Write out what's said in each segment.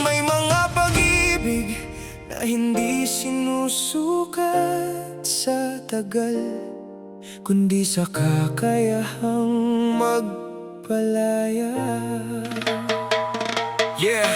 May mga pag-ibig na hindi sinusukat sa tagal, kundi sa kakayahang magpalaya. Yeah!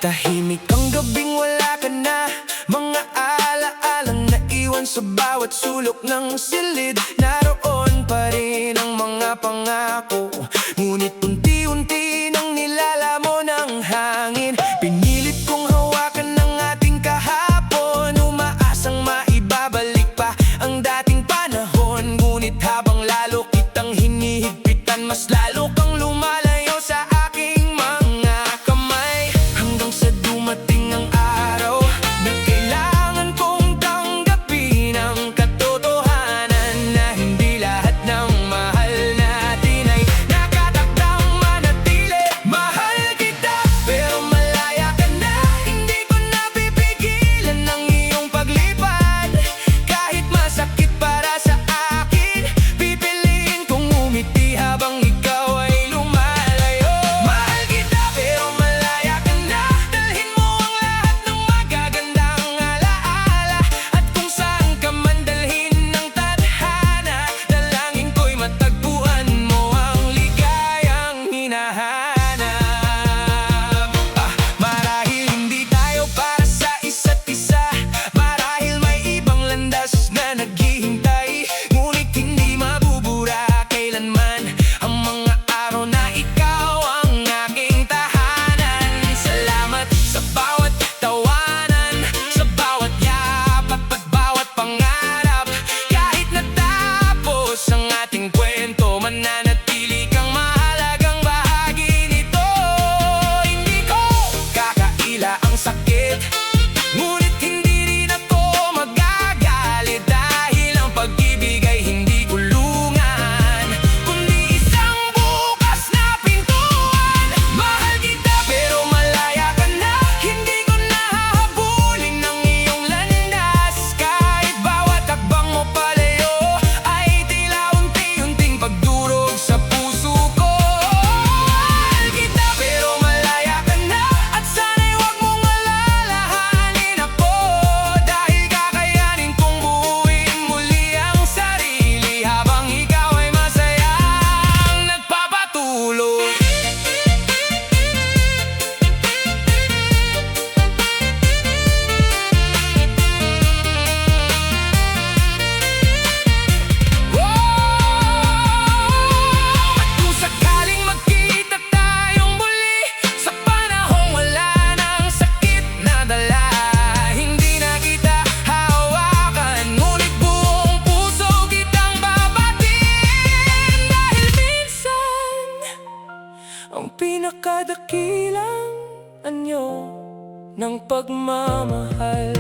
Tahimik ang gabing wala ka na, mga alaalang naiwan sa bawat sulok ng silid. Naroon pa rin ang mga pangako, ngunit unti-unti nang nilalamon ng hangin. Pinilit kong hawakan ng ating kahapon, umaasang maibabalik pa ang dating panahon. Ngunit habang lalo kitang hinihigpitan, mas lalo kang lumalayo sa aking mga kamay. Hanggang sa dumating ang araw na kailangan kong tanggapin ang katotohanan na hindi lahat ng mahal natin ay nakatakdang manatili. Mahal kita pero malaya ka na, hindi ko napipigilan ang iyong paglipad. Kahit masakit para sa akin, pipiliin kong umiti habang ikaw ay lumalayo. Mahal kita pero malaya ka na, dalhin mo ang lahat ng magagandang alaala. At kung saan ka man dalhin ng tadhana, dalangin ko'y matagpuan mo ang ligayang hinahanap. Marahil hindi tayo para sa isa't isa, marahil may ibang landas na naghihintay, ngunit hindi mabubura kailanman ang mga araw na ikaw ang aking tahanan. Salamat sa bawat tawanan, sa bawat yapat at bawat pangarap. Kahit natapos ang ating kwento, mananatili kang mahalagang bahagi nito. Hindi ko kakaila ang sakit, ngunit hindi rin ako magagalit, dahil ang pag-ibig ay hindi kulungan, kundi isang bukas na pintuan. Mahal kita pero malaya ka na, hindi ko nahahabulin ang iyong landas. Kahit bawat hakbang mo palayo ay tila unti-unting pagdurog sa puso ko. Mahal kita pero malaya ka na, at sana'y huwag mong alalahanin ako, dahil kakayanin kong buuin muli ang sarili habang ikaw ay masayang nagpapatuloy. At kung sakaling magkita tayong muli sa panahong wala ng sakit na dala, hindi na kita hawakan, ngunit buong puso kitang babatiin. Dahil minsan ang pinakadakilang anyo ng pagmamahal